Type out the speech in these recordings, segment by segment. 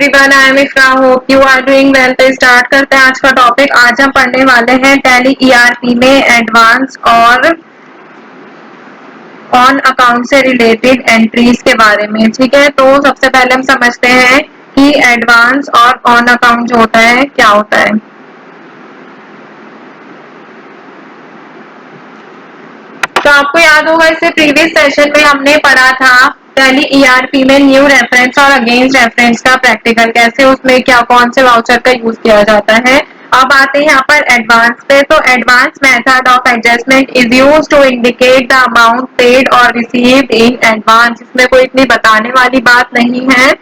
Everyone, I am Ifra, hope you are doing well. तो start करते हैं आज का टॉपिक। आज हम पढ़ने वाले हैं टैली ईआरपी में एडवांस और ऑन अकाउंट से रिलेटेड एंट्रीज के बारे में। ठीक है, तो सबसे पहले हम समझते हैं कि एडवांस और ऑन अकाउंट जो होता है क्या होता है। तो आपको याद होगा इससे प्रीवियस सेशन में हमने पढ़ा था टैली ईआरपी में न्यू रेफरेंस और अगेंस्ट रेफरेंस का प्रैक्टिकल, कैसे उसमें क्या कौन से वाउचर का यूज किया जाता है। अब आते हैं यहाँ पर एडवांस पे। तो advance method of adjustment is use to indicate the amount paid और रिसीव्ड इन एडवांस। इसमें कोई इतनी बताने वाली बात नहीं है।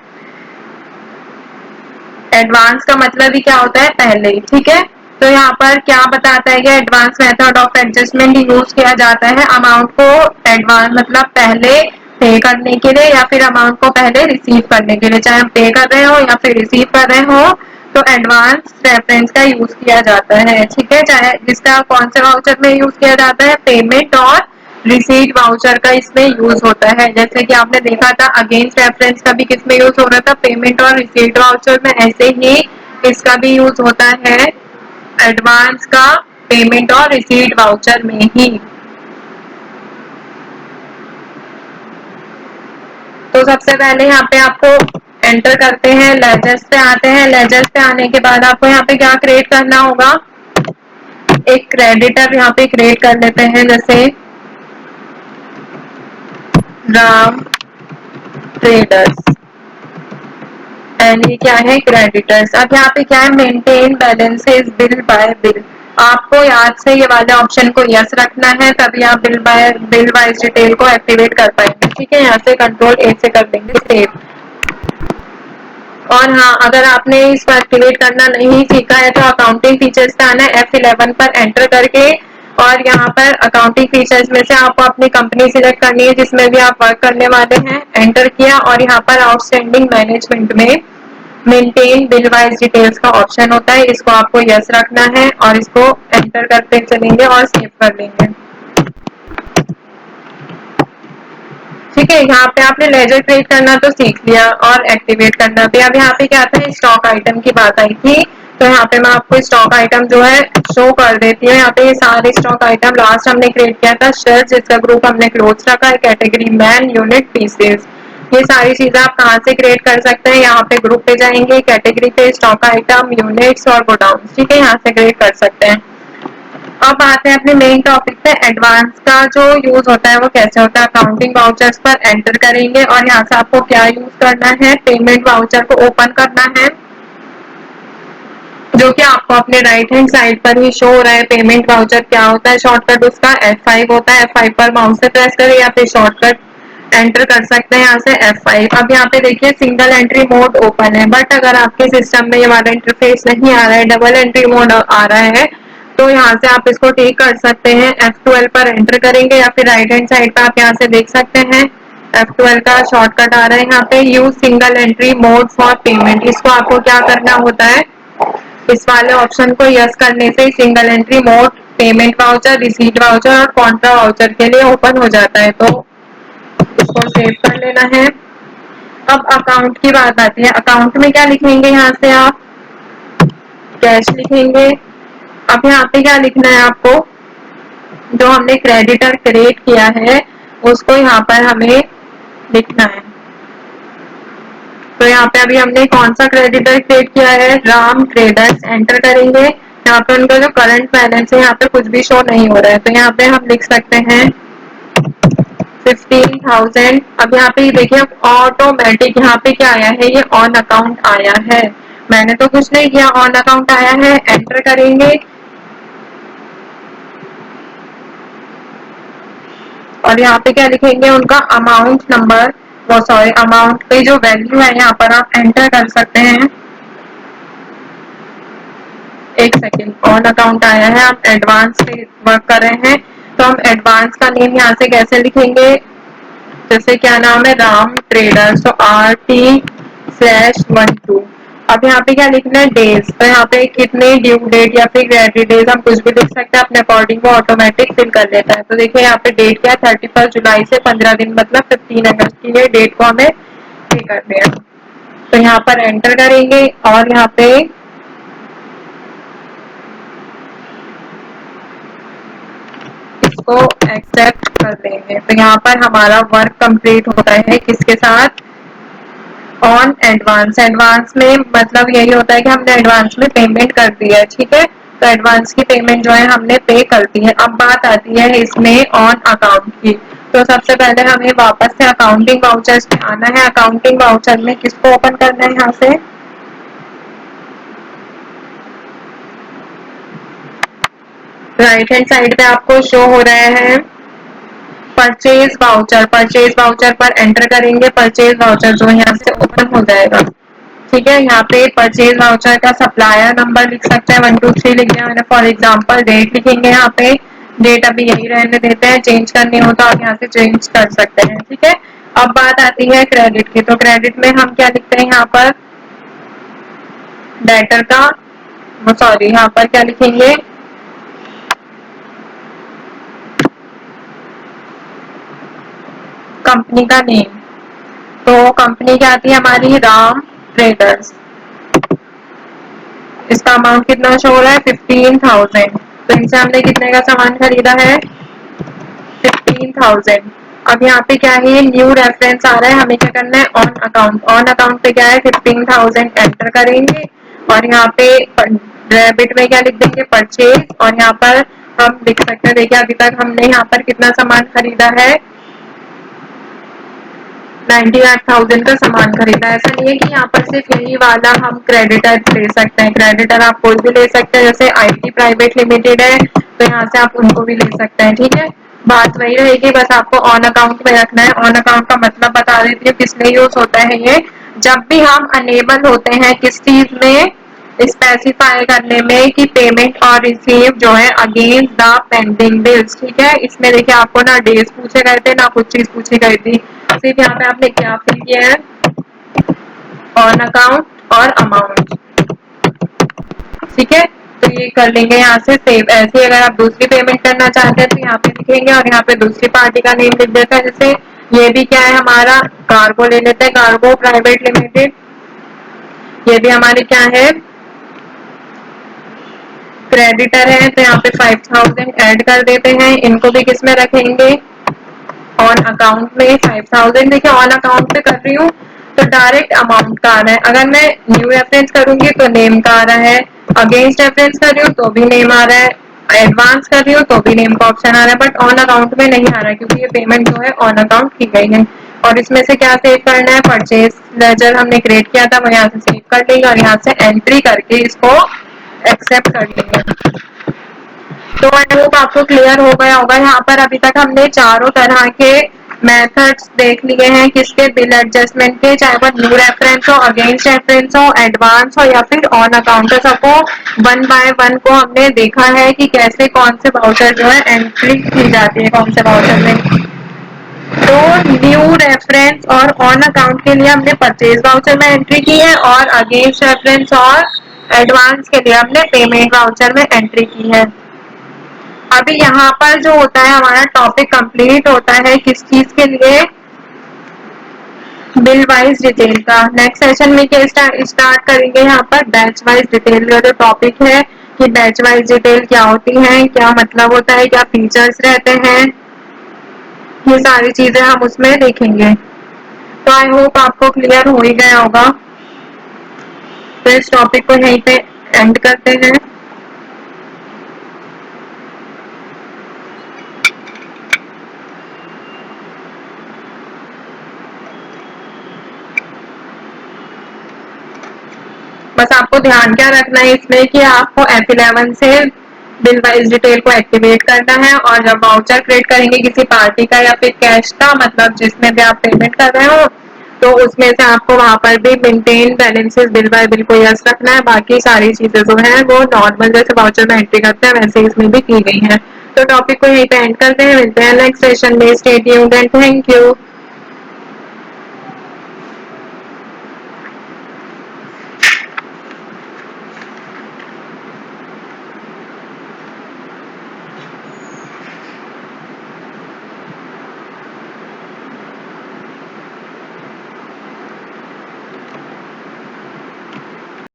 एडवांस का मतलब ही क्या होता है, पहले ही। ठीक है, तो यहाँ पर क्या बताता है कि advance method of adjustment use किया जाता है अमाउंट को एडवांस मतलब पहले पे करने के लिए या फिर अमाउंट को पहले रिसीव करने के लिए, चाहे हम पे कर रहे हो या फिर रिसीव कर रहे हो, तो एडवांस रेफरेंस का यूज किया जाता है। ठीक है, चाहे जिसका कौन से वाउचर में यूज किया जाता है, पेमेंट और रिसीट वाउचर का इसमें यूज होता है। जैसे कि आपने देखा था अगेंस्ट रेफरेंस का भी किसमें यूज हो रहा था, पेमेंट और रिसीट वाउचर में। ऐसे ही इसका भी यूज होता है एडवांस का पेमेंट और रिसीट वाउचर में ही। तो सबसे पहले यहाँ पे आपको एंटर करते हैं, लेजर्स पे आते हैं। लेजर्स पे आने के बाद आपको यहाँ पे क्या क्रिएट करना होगा, एक क्रेडिटर यहाँ पे क्रिएट कर लेते हैं, जैसे राम ट्रेडर्स एंड ये क्या है, क्रेडिटर्स। अब यहाँ पे क्या है, maintain balances bill bye bill. आपको याद से ये वाले ऑप्शन को यस रखना है, तभी आप बिल वाइज डिटेल को एक्टिवेट कर पाएंगे। ठीक है, यहाँ से कंट्रोल ए से कर देंगे सेव। और हाँ, अगर आपने इसको एक्टिवेट करना नहीं सीखा है तो अकाउंटिंग फीचर्स पे आना है, F11 पर एंटर करके, और यहाँ पर अकाउंटिंग फीचर्स में से आपको अपनी कंपनी सिलेक्ट करनी है जिसमें भी आप वर्क करने वाले हैं। एंटर किया और यहाँ पर आउटस्टैंडिंग मैनेजमेंट में मेंटेन बिल वाइज डिटेल्स का ऑप्शन होता है, इसको आपको यस रखना है और इसको एंटर करते चलेंगे और सेव कर लेंगे। ठीक है, यहाँ पे आपने लेजर क्रिएट करना तो सीख लिया और एक्टिवेट करना भी। अब यहाँ पे क्या आता है, स्टॉक आइटम की बात आई थी, तो यहाँ पे मैं आपको स्टॉक आइटम जो है शो कर देती हूँ। यहाँ पे ये सारे स्टॉक आइटम लास्ट हमने क्रिएट किया था, शेयर जिसका ग्रुप हमने क्लोज रखा है, कैटेगरी मैन, यूनिट, पीसेस। ये सारी चीजें आप कहाँ से क्रिएट कर सकते हैं, यहाँ पे ग्रुप पे जाएंगे, कैटेगरी पे स्टॉक आइटम, यूनिट्स और गोडाउन। ठीक है, यहाँ से क्रिएट कर सकते हैं। अब आते हैं अपने मेन टॉपिक पे। एडवांस का जो यूज होता है वो कैसे होता है, अकाउंटिंग वाउचर्स पर एंटर करेंगे और यहाँ से आपको क्या यूज करना है, पेमेंट वाउचर को ओपन करना है, जो कि आपको अपने राइट हैंड साइड पर ही शो हो रहा है। पेमेंट वाउचर क्या होता है, शॉर्टकट उसका F5 होता है। F5 पर माउस से प्रेस करें या फिर शॉर्टकट एंटर कर सकते हैं यहाँ से F5। अब यहाँ पे देखिए सिंगल एंट्री मोड ओपन है, बट अगर आपके सिस्टम में ये वाला इंटरफेस नहीं आ रहा है, डबल एंट्री मोड आ रहा है, तो यहाँ से आप इसको ठीक कर सकते हैं। F12 पर एंटर करेंगे या फिर राइट हैंड साइड पर आप यहाँ से देख सकते हैं F12 का शॉर्टकट आ रहा है यहाँ पे, use single entry mode for payment. इसको आपको क्या करना होता है, इस वाले ऑप्शन को यस करने से single entry mode payment voucher, receipt voucher और कॉन्ट्रा वाउचर के लिए ओपन हो जाता है। तो इसको सेव कर लेना है। अब अकाउंट की बात आती है। अकाउंट में क्या लिखेंगे, यहाँ से आप कैश लिखेंगे। अब यहाँ पे क्या लिखना है आपको, जो हमने क्रेडिटर क्रिएट किया है उसको यहाँ पर हमें लिखना है। तो यहाँ पे अभी हमने कौन सा क्रेडिटर क्रिएट किया है, राम ट्रेडर्स। एंटर करेंगे, यहाँ पे उनका जो करंट बैलेंस है यहाँ पे कुछ भी शो नहीं हो रहा है, तो यहाँ पे हम लिख सकते हैं 15,000। अब यहाँ पे देखिए ऑटोमेटिक यहाँ पे क्या आया है, ये ऑन अकाउंट आया है, मैंने तो कुछ नहीं किया, ऑन अकाउंट आया है। एंटर करेंगे और यहाँ पे क्या लिखेंगे, उनका अमाउंट नंबर, वो सॉरी अमाउंट पे जो वैल्यू है यहाँ पर आप एंटर कर सकते हैं। एक सेकेंड, ऑन अकाउंट आया है, आप एडवांस से वर्क कर रहे हैं, तो हम एडवांस का नेम यहाँ से कैसे लिखेंगे, जैसे क्या नाम है, राम ट्रेडर्स, तो RT/12। अब यहाँ पे क्या लिखना है, डेज, तो यहाँ पे कितने ड्यू डेट या फिर क्रेडिट डेज हम कुछ भी लिख सकते हैं, अपने अकॉर्डिंग वो ऑटोमेटिक फिल कर लेता है। तो देखिए यहाँ पे डेट क्या है, 31 जुलाई से 15 दिन मतलब 15 अगस्त की ये डेट को हमें पे कर दिया। तो यहाँ पर एंटर करेंगे और यहाँ पे इसको एक्सेप्ट कर देंगे। तो यहाँ पर हमारा वर्क कंप्लीट होता है किसके साथ, ऑन एडवांस। एडवांस में मतलब यही होता है कि हमने एडवांस में पेमेंट कर दी है, ठीक है। तो एडवांस की पेमेंट जो है हमने पे कर दी है। अब बात आती है इसमें ऑन अकाउंट की। तो सबसे पहले हमें वापस से अकाउंटिंग वाउचर्स में आना है। अकाउंटिंग वाउचर में किसको ओपन करना है, यहाँ से राइट हैंड साइड पे आपको शो हो रहा है परचेज वाउचर। परचेज वाउचर पर एंटर करेंगे। परचेज वाउचर जो यहाँ से ओपन हो जाएगा, ठीक है। यहाँ पे परचेज वाउचर का सप्लायर नंबर लिख सकते हैं, 123 लिख दिया मैंने फॉर एग्जांपल। डेट लिखेंगे, यहाँ पे डेट अभी यही रहने देते हैं, चेंज करनी हो तो आप यहाँ से चेंज कर सकते हैं, ठीक है। अब बात आती है क्रेडिट की। तो क्रेडिट में हम क्या लिखते हैं, यहाँ पर डेटर का, सॉरी यहाँ पर क्या लिखेंगे, कंपनी का नेम। तो कंपनी क्या आती है हमारी, राम ट्रेडर्स। इसका अमाउंट कितना शो हो रहा है, 15,000। तो इनसे हमने कितने का सामान खरीदा है, 15,000। अब यहाँ पे क्या है, न्यू रेफरेंस आ रहा है, हमें क्या करना है, ऑन अकाउंट। ऑन अकाउंट पे क्या है, 15,000 एंटर करेंगे और यहाँ पे डेबिट में क्या लिख देंगे, परचेज। और यहाँ पर हम लिख सकते हैं, देखिए अभी तक हमने यहाँ पर कितना सामान खरीदा है, 98,000 का सामान खरीदा। ऐसा नहीं है कि यहाँ पर सिर्फ यही वाला हम क्रेडिटर ले सकते हैं। क्रेडिटर आप कोई भी ले सकते हैं, जैसे आईटी प्राइवेट लिमिटेड है तो यहाँ से आप उनको भी ले सकते हैं, ठीक है। बात वही रहेगी, बस आपको ऑन अकाउंट में रखना है। ऑन अकाउंट का मतलब बता देती हूँ किस लिए यूज होता है ये। जब भी हम अनेबल होते हैं किस चीज में, स्पेसिफाई करने में कि पेमेंट और रिसीव जो है अगेंस्ट द पेंडिंग बिल्स, ठीक है। इसमें देखिए आपको ना डेज पूछे गए थे ना कुछ चीज पूछी गई थी, सिर्फ यहाँ पे आपने क्या फिल किया है, ऑन अकाउंट और अमाउंट, ठीक है। तो ये कर लेंगे यहाँ से सेव। ऐसे अगर आप दूसरी पेमेंट करना चाहते हैं तो यहाँ पे लिखेंगे और यहाँ पे दूसरी पार्टी का नेम लिख देते हैं। जैसे ये भी क्या है हमारा, कार्गो ले लेते हैं, कार्गो प्राइवेट लिमिटेड। ये भी हमारे क्या है, क्रेडिटर है, तो यहाँ पे 5,000 ऐड कर देते हैं। इनको भी किस में रखेंगे, ऑन अकाउंट में 5,000। देखिए ऑन अकाउंट पे कर रही हूँ तो डायरेक्ट अमाउंट का आ रहा है, अगर मैं न्यू रेफरेंस करूंगी तो नेम का आ रहा है, अगेंस्ट रेफरेंस कर रही हूँ तो भी नेम आ रहा है, एडवांस कर रही हूँ तो भी नेम का ऑप्शन आ रहा है, बट ऑन अकाउंट में नहीं आ रहा है क्योंकि ये पेमेंट जो है ऑन अकाउंट की गई है। और इसमें से क्या सेव करना है, परचेज लेजर हमने क्रिएट किया था वो यहाँ से सेव कर लेंगे और यहाँ से एंट्री करके इसको एक्सेप्ट कर लेंगे। तो आई होप आपको क्लियर हो गया होगा। यहाँ पर अभी तक हमने चारों तरह के मेथड्स देख लिए हैं किसके, बिल एडजस्टमेंट के, चाहे वो न्यू रेफरेंस हो, अगेंस्ट रेफरेंस हो, एडवांस हो या फिर ऑन अकाउंट। सबको वन बाय वन को हमने देखा है कि कैसे कौन से वाउचर जो है एंट्री की जाती है, कौन से वाउचर में। तो न्यू रेफरेंस और ऑन अकाउंट के लिए हमने परचेज वाउचर में एंट्री की है और अगेंस्ट रेफरेंस और एडवांस के लिए हमने पेमेंट वाउचर में एंट्री की है। अभी यहाँ पर जो होता है हमारा टॉपिक कंप्लीट होता है किस चीज के लिए, बिल वाइज डिटेल का। नेक्स्ट सेशन में क्या स्टार्ट करेंगे, यहाँ पर बैच वाइज डिटेल का जो टॉपिक है कि बैच वाइज डिटेल क्या होती है, क्या मतलब होता है, क्या फीचर्स रहते हैं, ये सारी चीजें हम उसमें देखेंगे। तो आई होप आपको क्लियर हो ही गया होगा। तो इस टॉपिक को यहीं पे एंड करते हैं। बस आपको ध्यान क्या रखना है इसमें कि आपको F11 से बिल वाइज डिटेल को एक्टिवेट करना है और जब वाउचर क्रिएट करेंगे किसी पार्टी का या फिर कैश का, मतलब जिसमें भी आप पेमेंट कर रहे हो, तो उसमें से आपको वहां पर भी maintain balances bill bye bill को यस रखना है। बाकी सारी चीजें जो है वो नॉर्मल जैसे वाउचर में एंट्री करते हैं वैसे इसमें भी की गई है। तो टॉपिक को यहीं पे एंड करते हैं, मिलते हैं नेक्स्ट सेशन में। Stay tuned and thank you.